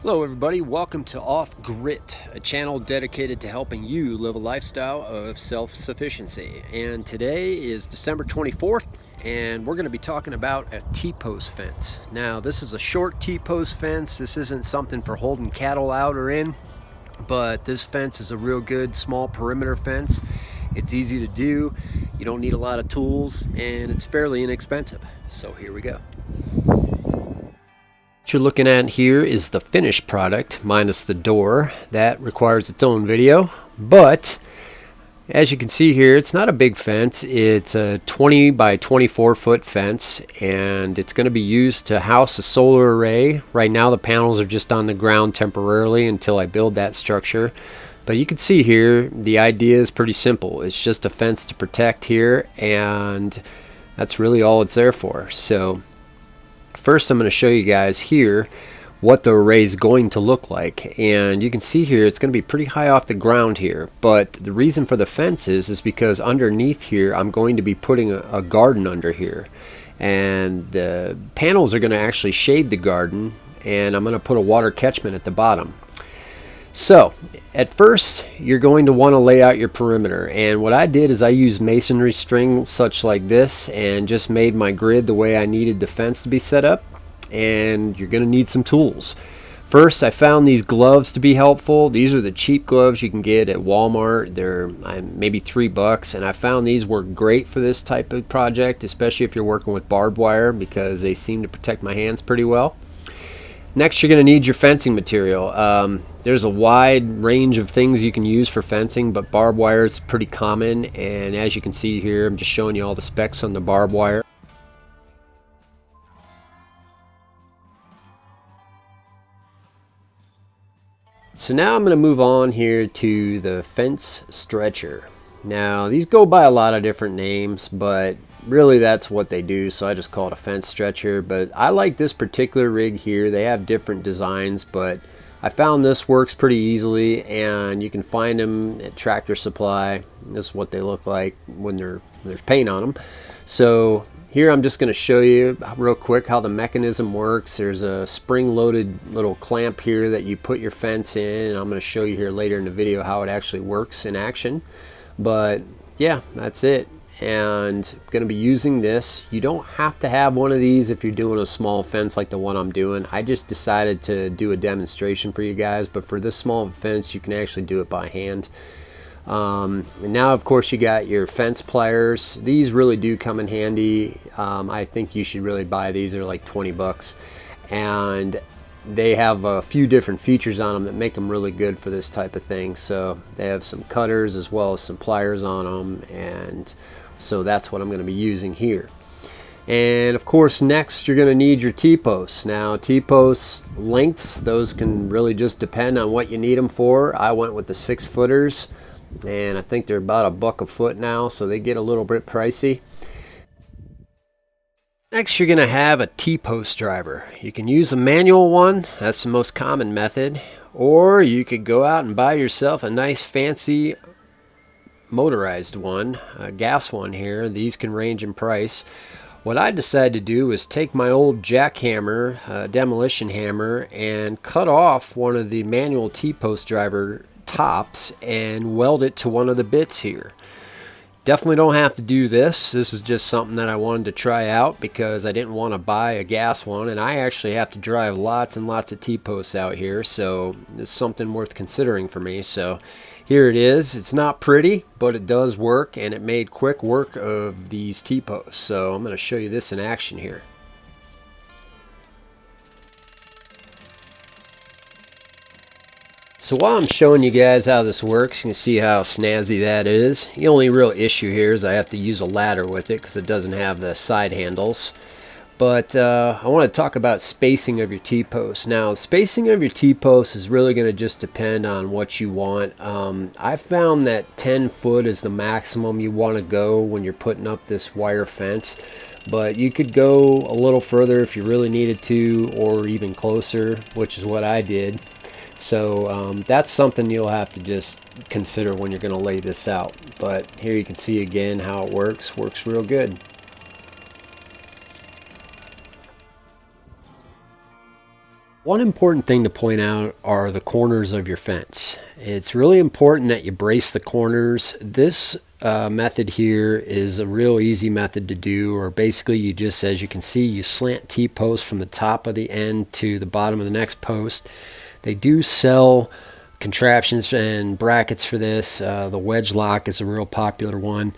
Hello everybody, welcome to Off Grit, a channel dedicated to helping you live a lifestyle of self-sufficiency. And today is December 24th, and we're going to be talking about a T-post fence. Now, this is a short T-post fence. This isn't something for holding cattle out or in, but this fence is a real good small perimeter fence. It's easy to do, you don't need a lot of tools, and it's fairly inexpensive. So here we go. What you're looking at here is the finished product minus the door. That requires its own video, but as you can see here, it's not a big fence. It's a 20 by 24 foot fence, and it's going to be used to house a solar array. Right now the panels are just on the ground temporarily until I build that structure. But you can see here the idea is pretty simple. It's just a fence to protect here, and that's really all it's there for. So first I'm going to show you guys here what the array is going to look like, and you can see here it's going to be pretty high off the ground here, but the reason for the fence is because underneath here I'm going to be putting a garden under here, and the panels are going to actually shade the garden, and I'm going to put a water catchment at the bottom. So at first you're going to want to lay out your perimeter, and what I did is I used masonry string such like this and just made my grid the way I needed the fence to be set up. And you're going to need some tools. First, I found these gloves to be helpful. These are the cheap gloves you can get at Walmart. They're maybe $3, and I found these work great for this type of project, especially if you're working with barbed wire, because they seem to protect my hands pretty well. Next, you're going to need your fencing material. There's a wide range of things you can use for fencing, but barbed wire is pretty common, and as you can see here, I'm just showing you all the specs on the barbed wire. So now I'm going to move on here to the fence stretcher. Now, these go by a lot of different names, but really that's what they do, so I just call it a fence stretcher. But I like this particular rig here. They have different designs, but I found this works pretty easily, and you can find them at Tractor Supply. This is what they look like when there's paint on them. So here I'm just going to show you real quick how the mechanism works. There's a spring-loaded little clamp here that you put your fence in, and I'm going to show you here later in the video how it actually works in action. But yeah, that's it. And I'm going to be using this. You don't have to have one of these if you're doing a small fence like the one I'm doing. I just decided to do a demonstration for you guys, but for this small fence you can actually do it by hand. And now of course you got your fence pliers. These really do come in handy. I think you should really buy these. They're like $20, and they have a few different features on them that make them really good for this type of thing. So they have some cutters as well as some pliers on them, and so that's what I'm going to be using here. And of course next you're going to need your T-posts. Now T-post lengths, those can really just depend on what you need them for. I went with the 6-footers, and I think they're about $1 a foot now, so they get a little bit pricey. Next you're going to have a T-post driver. You can use a manual one, that's the most common method, or you could go out and buy yourself a nice fancy motorized one, a gas one here. These can range in price. What I decided to do is take my old jackhammer, demolition hammer, and cut off one of the manual T-post driver tops and weld it to one of the bits here. Definitely don't have to do this. This is just something that I wanted to try out because I didn't want to buy a gas one, and I actually have to drive lots and lots of T-posts out here, so it's something worth considering for me. So here it is. It's not pretty, but it does work, and it made quick work of these T-posts. So I'm going to show you this in action here. So while I'm showing you guys how this works, you can see how snazzy that is. The only real issue here is I have to use a ladder with it because it doesn't have the side handles. But I want to talk about spacing of your T-posts. Now, spacing of your T-posts is really going to just depend on what you want. I found that 10 foot is the maximum you want to go when you're putting up this wire fence. But you could go a little further if you really needed to, or even closer, which is what I did. So that's something you'll have to just consider when you're going to lay this out. But here you can see again how it works. Works real good. One important thing to point out are the corners of your fence. It's really important that you brace the corners. This method here is a real easy method to do, or basically you just, as you can see, you slant T-posts from the top of the end to the bottom of the next post. They do sell contraptions and brackets for this. The wedge lock is a real popular one,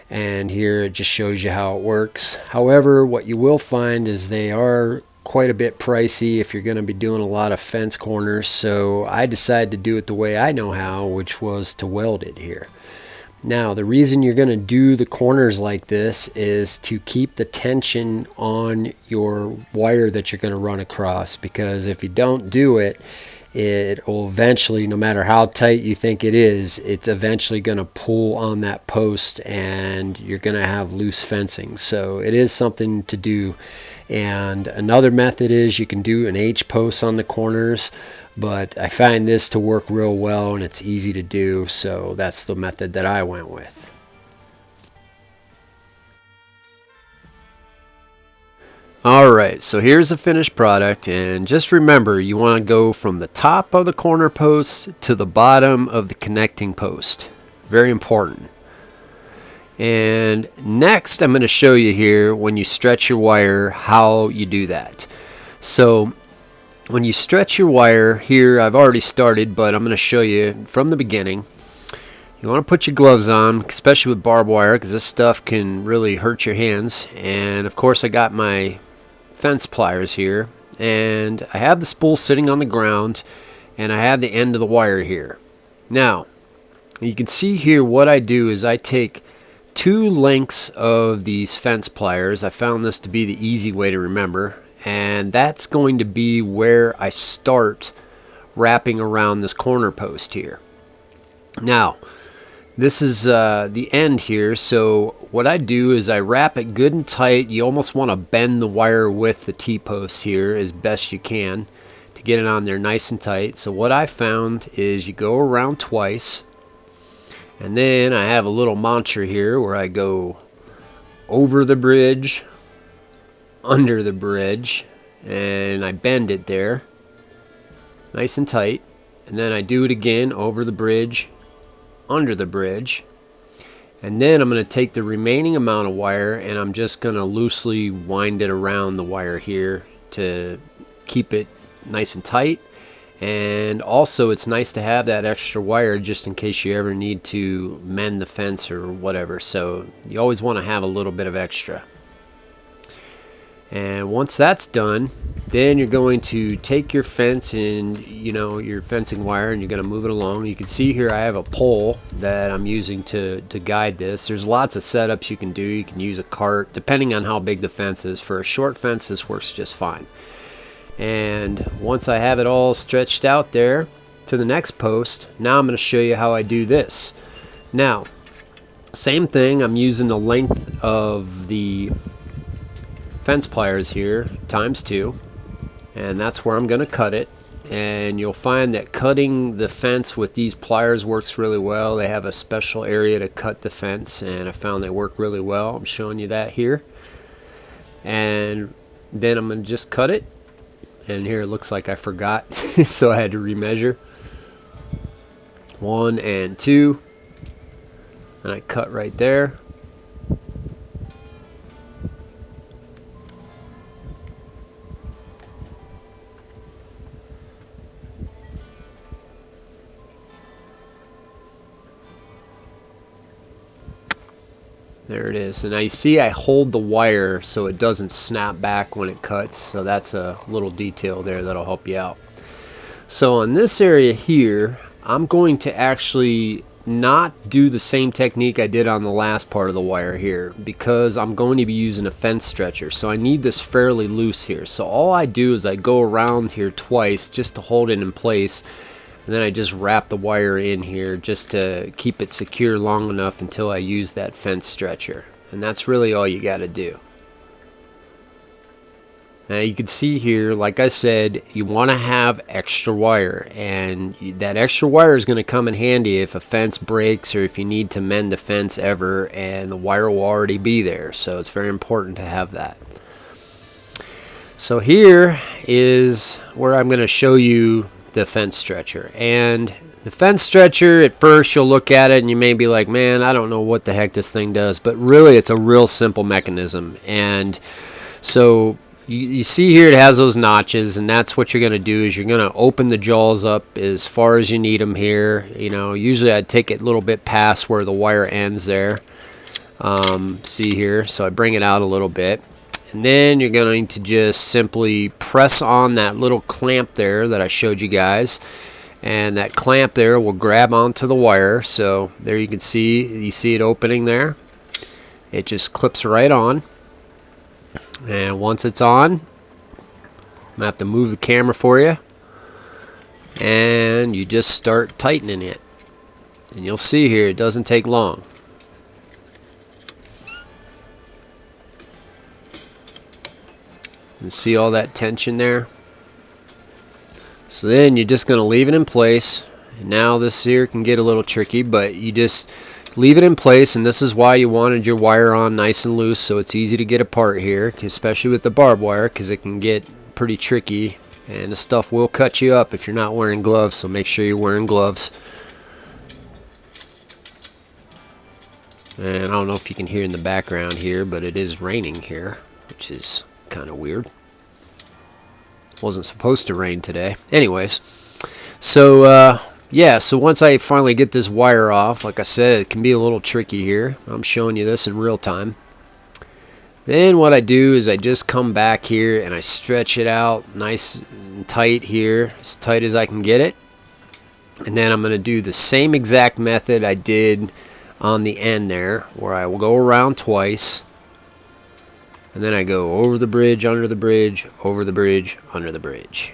and here it just shows you how it works. However, what you will find is they are quite a bit pricey if you're going to be doing a lot of fence corners, so I decided to do it the way I know how, which was to weld it here. Now, the reason you're going to do the corners like this is to keep the tension on your wire that you're going to run across, because if you don't do it, it will eventually, no matter how tight you think it is, it's eventually going to pull on that post and you're going to have loose fencing. So it is something to do. And another method is you can do an H-post on the corners, but I find this to work real well and it's easy to do, so that's the method that I went with. Alright, so here's the finished product, and just remember you want to go from the top of the corner post to the bottom of the connecting post. Very important. And next I'm going to show you here when you stretch your wire how you do that. So when you stretch your wire here, I've already started, but I'm going to show you from the beginning. You want to put your gloves on, especially with barbed wire, because this stuff can really hurt your hands. And of course I got my fence pliers here, and I have the spool sitting on the ground, and I have the end of the wire here. Now you can see here what I do is I take 2 lengths of these fence pliers. I found this to be the easy way to remember, and that's going to be where I start wrapping around this corner post here. Now this is the end here, so what I do is I wrap it good and tight. You almost want to bend the wire with the T-post here as best you can to get it on there nice and tight. So what I found is you go around twice, and then I have a little mantra here where I go over the bridge, under the bridge, and I bend it there nice and tight, and then I do it again over the bridge, under the bridge, and then I'm going to take the remaining amount of wire and I'm just going to loosely wind it around the wire here to keep it nice and tight. And also it's nice to have that extra wire just in case you ever need to mend the fence or whatever, so you always want to have a little bit of extra. And once that's done, then you're going to take your fence and your fencing wire, and you're going to move it along. You can see here I have a pole that I'm using to guide this. There's lots of setups you can do. You can use a cart depending on how big the fence is. For a short fence this works just fine. And once I have it all stretched out there to the next post, now I'm going to show you how I do this. Now same thing, I'm using the length of the fence pliers here times 2, and that's where I'm going to cut it. And you'll find that cutting the fence with these pliers works really well. They have a special area to cut the fence, and I found they work really well. I'm showing you that here. And then I'm going to just cut it, and here it looks like I forgot so I had to remeasure. 1 and 2, and I cut right there. There it is. And now you see I hold the wire so it doesn't snap back when it cuts. So that's a little detail there that'll help you out. So on this area here, I'm going to actually not do the same technique I did on the last part of the wire here, because I'm going to be using a fence stretcher. So I need this fairly loose here. So all I do is I go around here twice just to hold it in place. And then I just wrap the wire in here just to keep it secure long enough until I use that fence stretcher. And that's really all you got to do. Now you can see here, like I said, you want to have extra wire. And that extra wire is going to come in handy if a fence breaks or if you need to mend the fence ever, and the wire will already be there. So it's very important to have that. So here is where I'm going to show you the fence stretcher. And the fence stretcher, at first you'll look at it and you may be like, man, I don't know what the heck this thing does. But really it's a real simple mechanism. And so you see here it has those notches, and that's what you're going to do is you're going to open the jaws up as far as you need them here. You know, usually I'd take it a little bit past where the wire ends there. See here, so I bring it out a little bit. And then you're going to just simply press on that little clamp there that I showed you guys. And that clamp there will grab onto the wire. So there you can see it opening there. It just clips right on. And once it's on, I'm going to have to move the camera for you. And you just start tightening it. And you'll see here it doesn't take long. And see all that tension there? So then you're just going to leave it in place. And now this here can get a little tricky, but you just leave it in place, and this is why you wanted your wire on nice and loose so it's easy to get apart here, especially with the barbed wire, because it can get pretty tricky and the stuff will cut you up if you're not wearing gloves, so make sure you're wearing gloves. And I don't know if you can hear in the background here, but it is raining here, which is kind of weird. Wasn't supposed to rain today. Anyways, so yeah, so once I finally get this wire off, like I said, it can be a little tricky here. I'm showing you this in real time. Then what I do is I just come back here and I stretch it out nice and tight here, as tight as I can get it. And then I'm going to do the same exact method I did on the end there, where I will go around twice. And then I go over the bridge, under the bridge, over the bridge, under the bridge.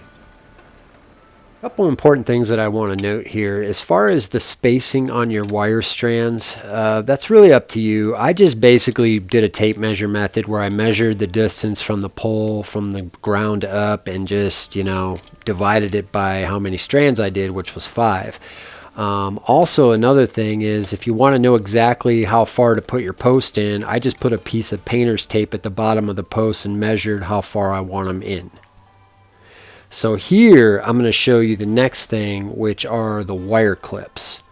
A couple important things that I want to note here. As far as the spacing on your wire strands, that's really up to you. I just basically did a tape measure method where I measured the distance from the pole, from the ground up, and just, you know, divided it by how many strands I did, which was 5. Also, another thing is if you want to know exactly how far to put your post in, I just put a piece of painter's tape at the bottom of the post and measured how far I want them in. So here I'm going to show you the next thing, which are the wire clips.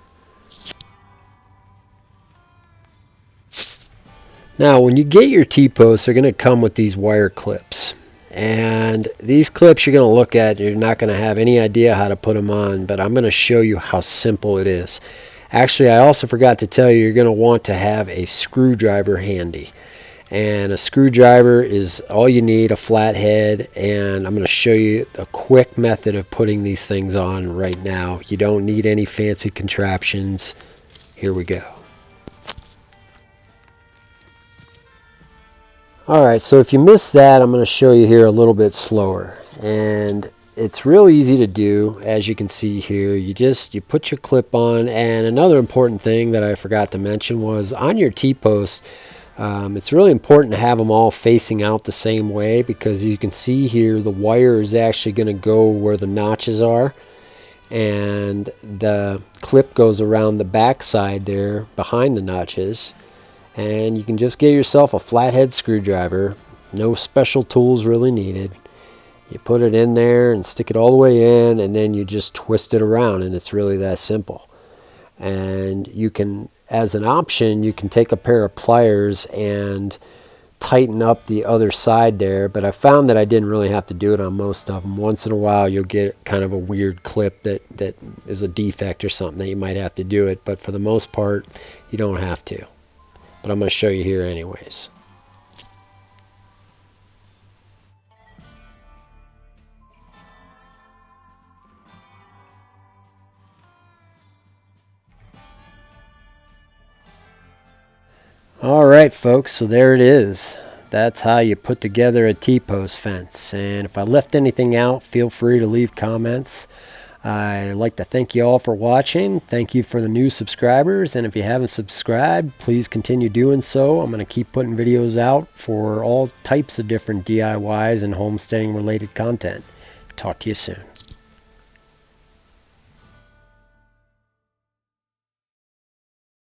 Now when you get your T-posts, they're going to come with these wire clips. And these clips you're going to look at, you're not going to have any idea how to put them on, but I'm going to show you how simple it is. Actually, I also forgot to tell you, you're going to want to have a screwdriver handy. And a screwdriver is all you need, a flathead, and I'm going to show you a quick method of putting these things on right now. You don't need any fancy contraptions. Here we go. Alright, so if you missed that, I'm going to show you here a little bit slower. And it's real easy to do, as you can see here. You put your clip on, and another important thing that I forgot to mention was on your T-post, it's really important to have them all facing out the same way, because you can see here the wire is actually going to go where the notches are, and the clip goes around the back side there behind the notches. And you can just get yourself a flathead screwdriver, no special tools really needed. You put it in there and stick it all the way in, and then you just twist it around, and it's really that simple. And you can, as an option, you can take a pair of pliers and tighten up the other side there, but I found that I didn't really have to do it on most of them. Once in a while you'll get kind of a weird clip that is a defect or something that you might have to do it, but for the most part you don't have to. But I'm going to show you here anyways. Alright folks, so there it is. That's how you put together a T-post fence. And if I left anything out, feel free to leave comments. I'd like to thank you all for watching. Thank you for the new subscribers, and if you haven't subscribed, please continue doing so. I'm going to keep putting videos out for all types of different DIYs and homesteading related content. Talk to you soon.